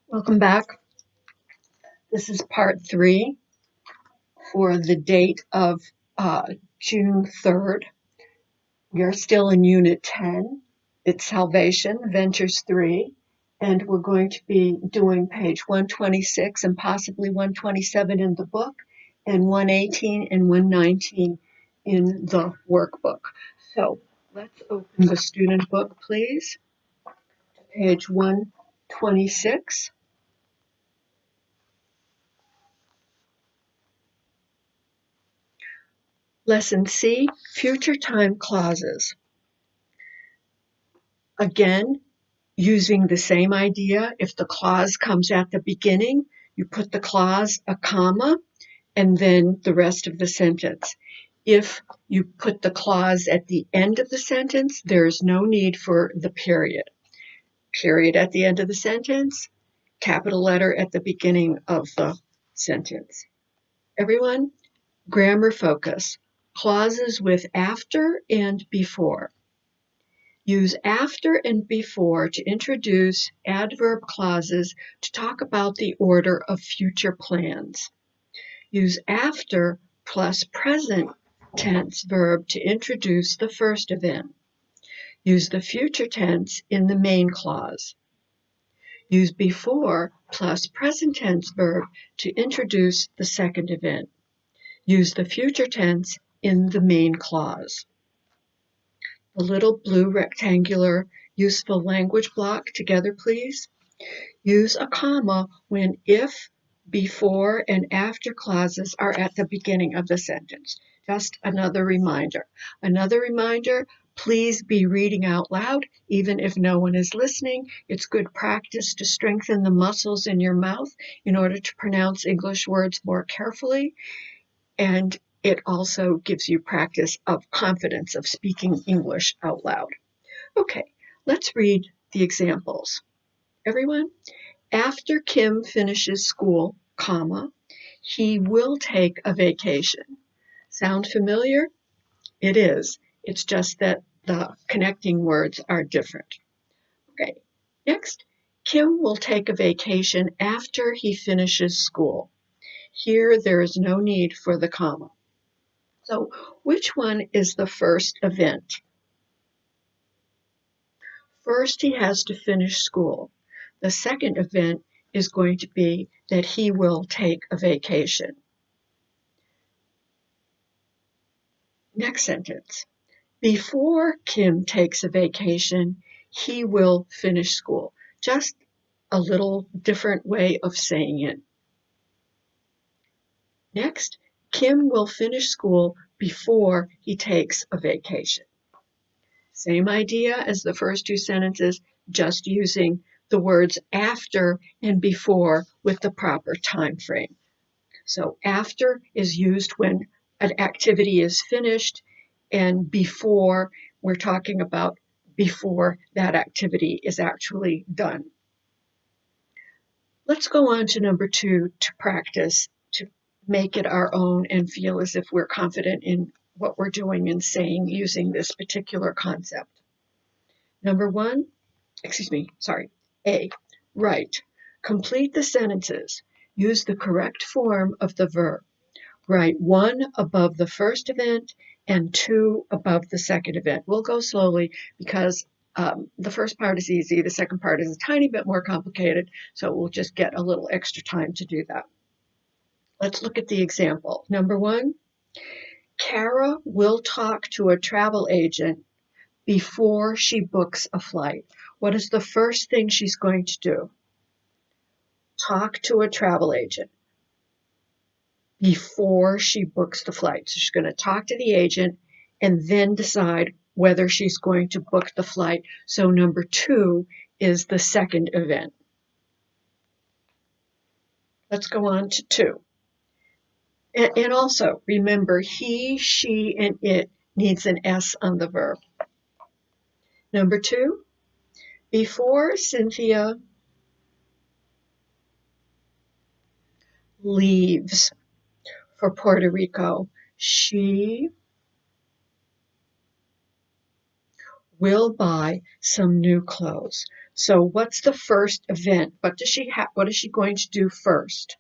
Welcome back. This is part 3 for the date of June 3rd. We are still in Unit 10. It's Salvation, Ventures 3, and we're going to be doing page 126 and possibly 127 in the book, and 118 and 119 in the workbook. So let's open the student book, please. Page 126. Lesson C, future time clauses. Again, using the same idea, if the clause comes at the beginning, you put the clause, a comma, and then the rest of the sentence. If you put the clause at the end of the sentence, there's no need for the period. Period at the end of the sentence, capital letter at the beginning of the sentence. Everyone, grammar focus. Clauses with after and before. Use after and before to introduce adverb clauses to talk about the order of future plans. Use after plus present tense verb to introduce the first event. Use the future tense in the main clause. Use before plus present tense verb to introduce the second event. Use the future tense in the main clause. The little blue rectangular useful language block together, please. Use a comma when if, before, and after clauses are at the beginning of the sentence. Just another reminder. Another reminder, please be reading out loud, even if no one is listening. It's good practice to strengthen the muscles in your mouth in order to pronounce English words more carefully. And it also gives you practice of confidence of speaking English out loud. Okay, let's read the examples. Everyone, after Kim finishes school, comma, he will take a vacation. Sound familiar? It is. It's just that the connecting words are different. Okay, next, Kim will take a vacation after he finishes school. Here, there is no need for the comma. So, which one is the first event? First, he has to finish school. The second event is going to be that he will take a vacation. Next sentence. Before Kim takes a vacation, he will finish school. Just a little different way of saying it. Next, Kim will finish school before he takes a vacation. Same idea as the first two sentences, just using the words after and before with the proper time frame. So after is used when an activity is finished, and before, we're talking about before that activity is actually done. Let's go on to number 2 to practice, to make it our own and feel as if we're confident in what we're doing and saying using this particular concept. Number 1, A, write. Complete the sentences. Use the correct form of the verb. Write 1 above the first event and 2 above the second event. We'll go slowly because the first part is easy. The second part is a tiny bit more complicated, so we'll just get a little extra time to do that. Let's look at the example. Number 1, Kara will talk to a travel agent before she books a flight. What is the first thing she's going to do? Talk to a travel agent before she books the flight. So she's going to talk to the agent and then decide whether she's going to book the flight. So number 2 is the second event. Let's go on to 2. And also remember, he, she, and it needs an S on the verb. Number 2, before Cynthia leaves for Puerto Rico, she will buy some new clothes. So what's the first event? What is she going to do first?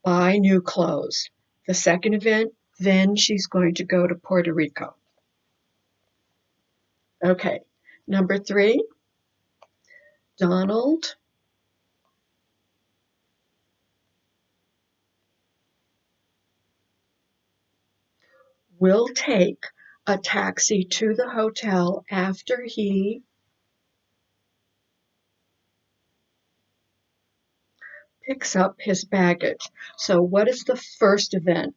Buy new clothes. The second event, then she's going to go to Puerto Rico. Okay, number 3, Donald will take a taxi to the hotel after he picks up his baggage. So what is the first event?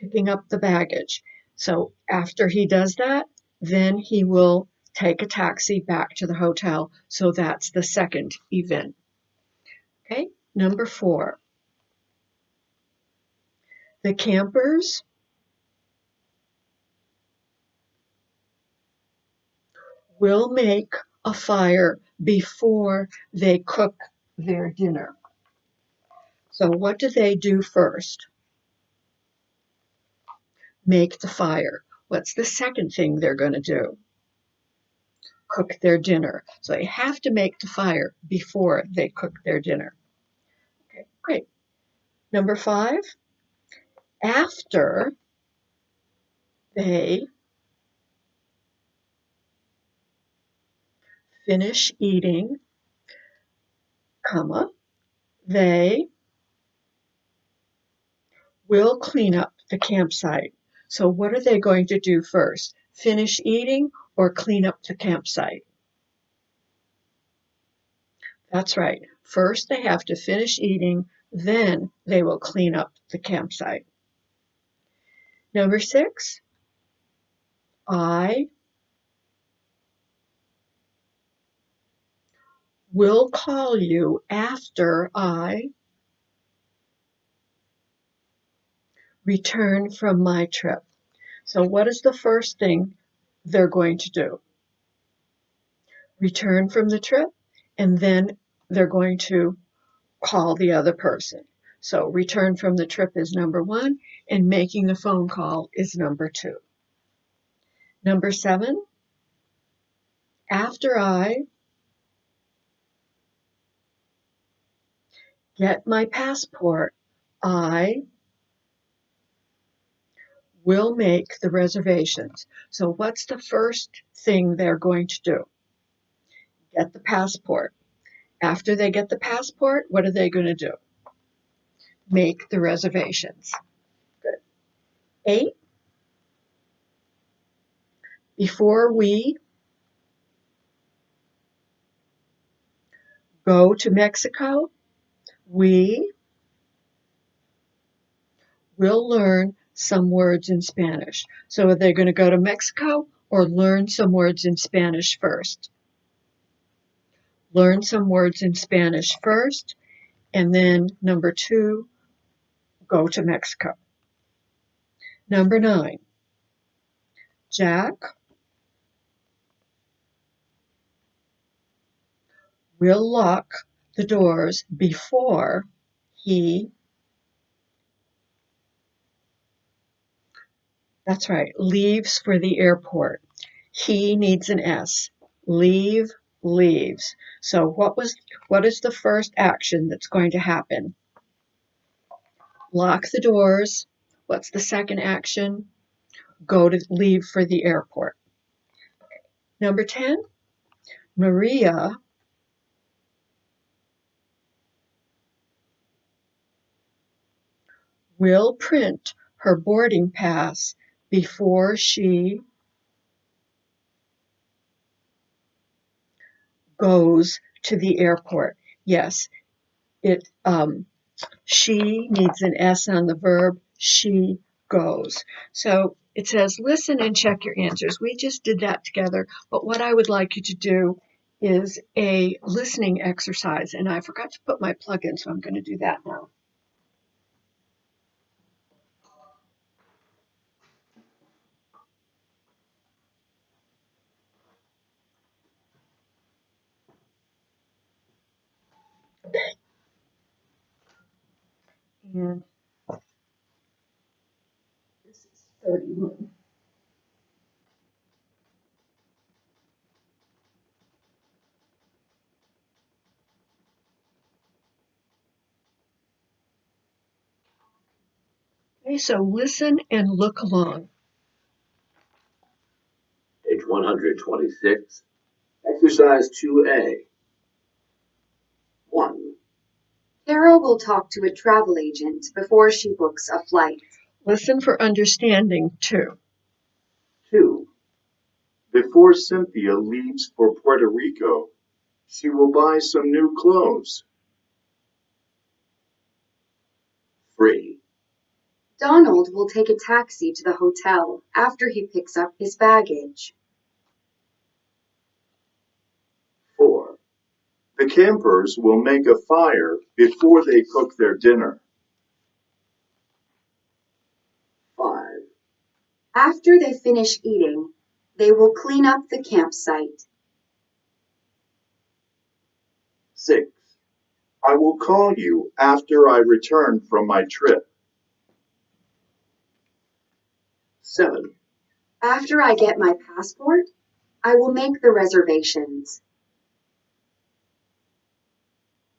Picking up the baggage. So after he does that, then he will take a taxi back to the hotel. So that's the second event. Okay, number 4. The campers will make a fire before they cook their dinner. So what do they do first? Make the fire. What's the second thing they're going to do? Cook their dinner. So they have to make the fire before they cook their dinner. Okay, great. Number 5, after they finish eating, comma, they will clean up the campsite. So what are they going to do first? Finish eating or clean up the campsite? That's right. First they have to finish eating, then they will clean up the campsite. Number 6, I will call you after I return from my trip. So what is the first thing they're going to do? Return from the trip, and then they're going to call the other person. So return from the trip is number 1, and making the phone call is number 2. Number 7, after I get my passport, I will make the reservations. So what's the first thing they're going to do? Get the passport. After they get the passport, what are they going to do? Make the reservations. Good. 8, before we go to Mexico, we will learn some words in Spanish. So are they going to go to Mexico or learn some words in Spanish first? Learn some words in Spanish first, and then number 2, go to Mexico. Number 9, Jack will lock the doors before he, that's right, leaves for the airport. He needs an S. Leave, leaves. So what is the first action that's going to happen? Lock the doors. What's the second action? Leave for the airport. Number 10, Maria will print her boarding pass before she goes to the airport. Yes, she needs an S on the verb. She goes. So it says, listen and check your answers. We just did that together, but what I would like you to do is a listening exercise, and I forgot to put my plug in, so I'm going to do that now. And this is 31. Okay, so listen and look along. Page 126, Exercise 2A. 1. Carol will talk to a travel agent before she books a flight. Listen for understanding, too. 2. Before Cynthia leaves for Puerto Rico, she will buy some new clothes. 3. Donald will take a taxi to the hotel after he picks up his baggage. 4. The campers will make a fire before they cook their dinner. 5. After they finish eating, they will clean up the campsite. 6. I will call you after I return from my trip. 7. After I get my passport, I will make the reservations.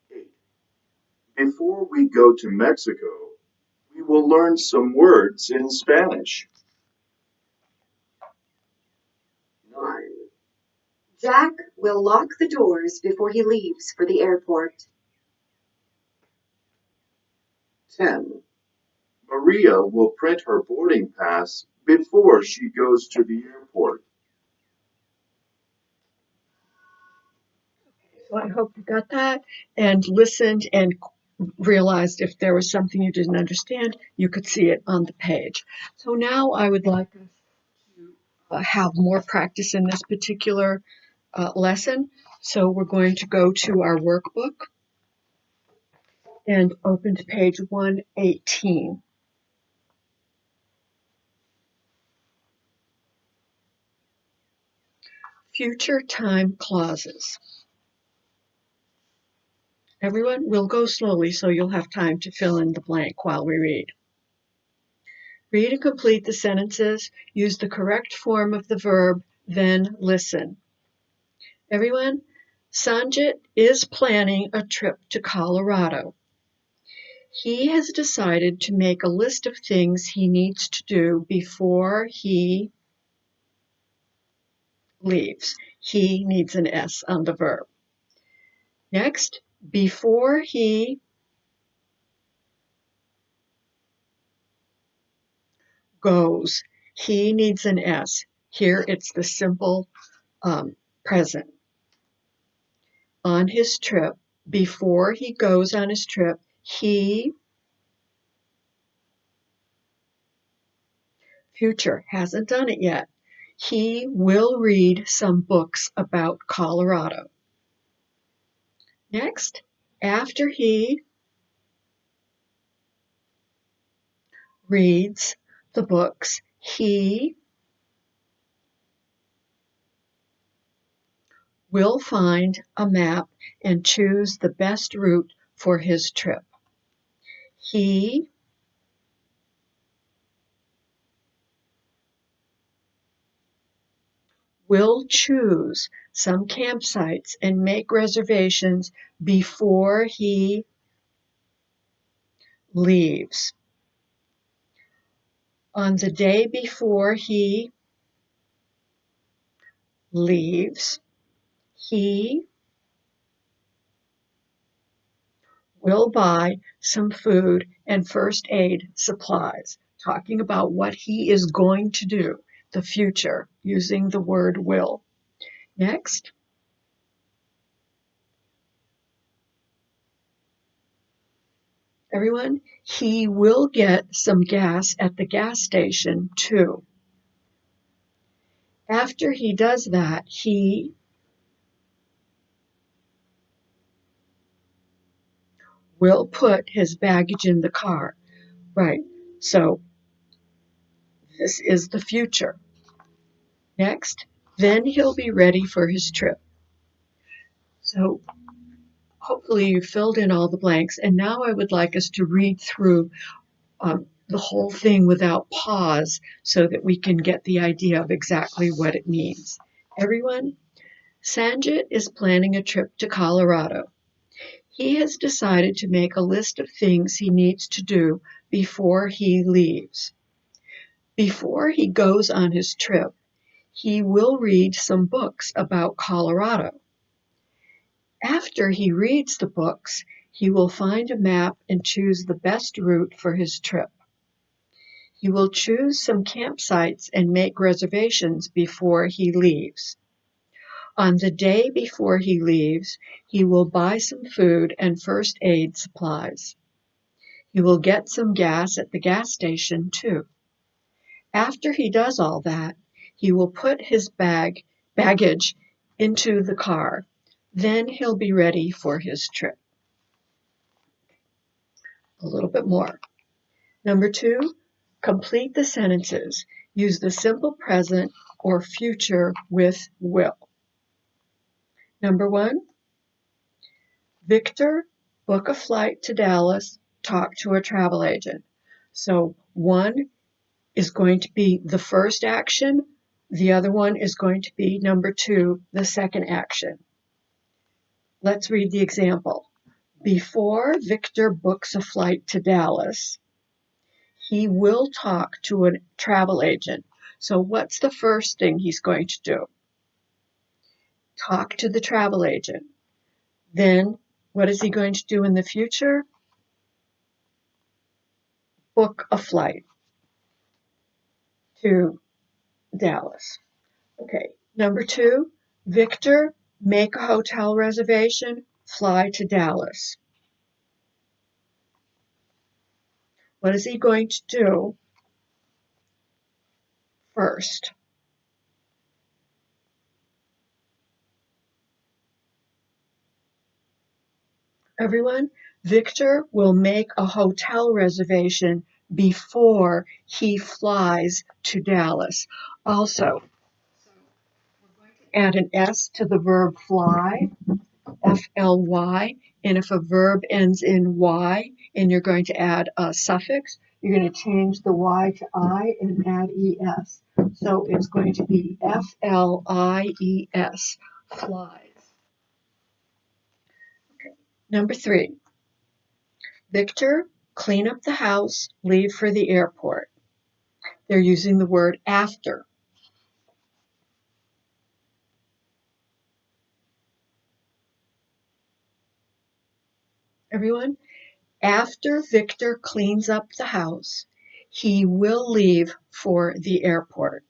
8. Before we go to Mexico, we will learn some words in Spanish. 9. Jack will lock the doors before he leaves for the airport. 10. Maria will print her boarding pass before she goes to the airport. So I hope you got that and listened and realized if there was something you didn't understand, you could see it on the page. So now I would like us to have more practice in this particular lesson. So we're going to go to our workbook and open to page 118. Future time clauses. Everyone, we'll go slowly so you'll have time to fill in the blank while we read. Read and complete the sentences. Use the correct form of the verb, then listen. Everyone, Sanjit is planning a trip to Colorado. He has decided to make a list of things he needs to do before he leaves. He needs an S on the verb. Next, before he goes, he needs an S. Here it's the simple present. On his trip, before he goes on his trip, he, future, hasn't done it yet. He will read some books about Colorado. Next, after he reads the books, he will find a map and choose the best route for his trip. He will choose some campsites and make reservations before he leaves. On the day before he leaves, he will buy some food and first aid supplies, talking about what he is going to do, the future, using the word will. Next, everyone, he will get some gas at the gas station too. After he does that, he will put his baggage in the car. Right, so this is the future. Next, then he'll be ready for his trip. So hopefully you filled in all the blanks, and now I would like us to read through the whole thing without pause so that we can get the idea of exactly what it means. Everyone, Sanjit is planning a trip to Colorado. He has decided to make a list of things he needs to do before he leaves. Before he goes on his trip, he will read some books about Colorado. After he reads the books, he will find a map and choose the best route for his trip. He will choose some campsites and make reservations before he leaves. On the day before he leaves, he will buy some food and first aid supplies. He will get some gas at the gas station too. After he does all that, he will put his baggage into the car. Then he'll be ready for his trip. A little bit more. Number 2, complete the sentences. Use the simple present or future with will. Number 1, Victor, book a flight to Dallas, talk to a travel agent. So 1 is going to be the first action. The other one is going to be number 2, the second action. Let's read the example. Before Victor books a flight to Dallas, he will talk to a travel agent. So what's the first thing he's going to do? Talk to the travel agent. Then what is he going to do in the future? Book a flight to Dallas. Okay, number 2, Victor, make a hotel reservation, fly to Dallas. What is he going to do first? Everyone, Victor will make a hotel reservation before he flies to Dallas. Also, add an S to the verb fly, F-L-Y, and if a verb ends in Y and you're going to add a suffix, you're going to change the Y to I and add ES. So it's going to be F-L-I-E-S, flies. Okay. Number 3, Victor, clean up the house, leave for the airport. They're using the word after. Everyone, after Victor cleans up the house, he will leave for the airport.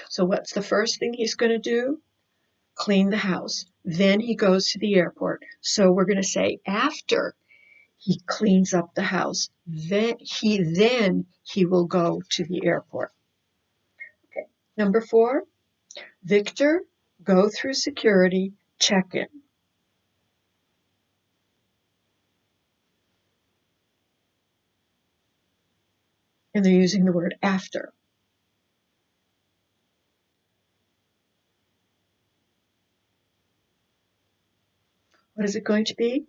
So what's the first thing he's going to do? Clean the house. Then he goes to the airport. So we're going to say after he cleans up the house, then he will go to the airport. Okay. Number 4, Victor, go through security, check in. And they're using the word after. What is it going to be?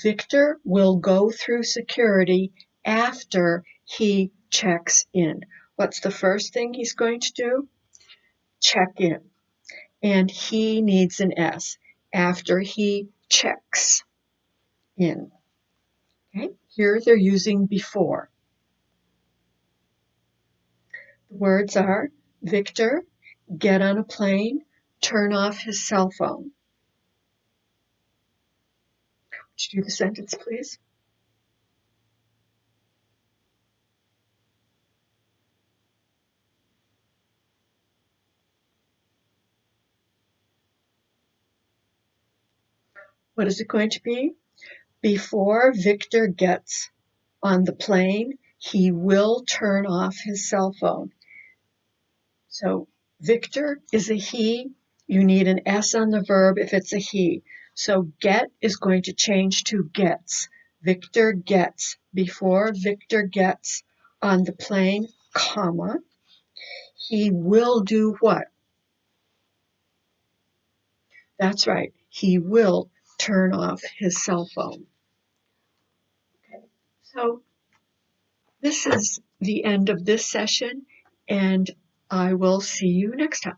Victor will go through security after he checks in. What's the first thing he's going to do? Check in. And he needs an S. After he checks in. Okay? Here they're using before. The words are Victor, get on a plane, turn off his cell phone. Would you do the sentence, please? What is it going to be? Before Victor gets on the plane, he will turn off his cell phone. So Victor is a he. You need an S on the verb if it's a he. So get is going to change to gets. Victor gets. Before Victor gets on the plane, comma, he will do what? That's right. He will turn off his cell phone. Okay. So this is the end of this session, and I will see you next time.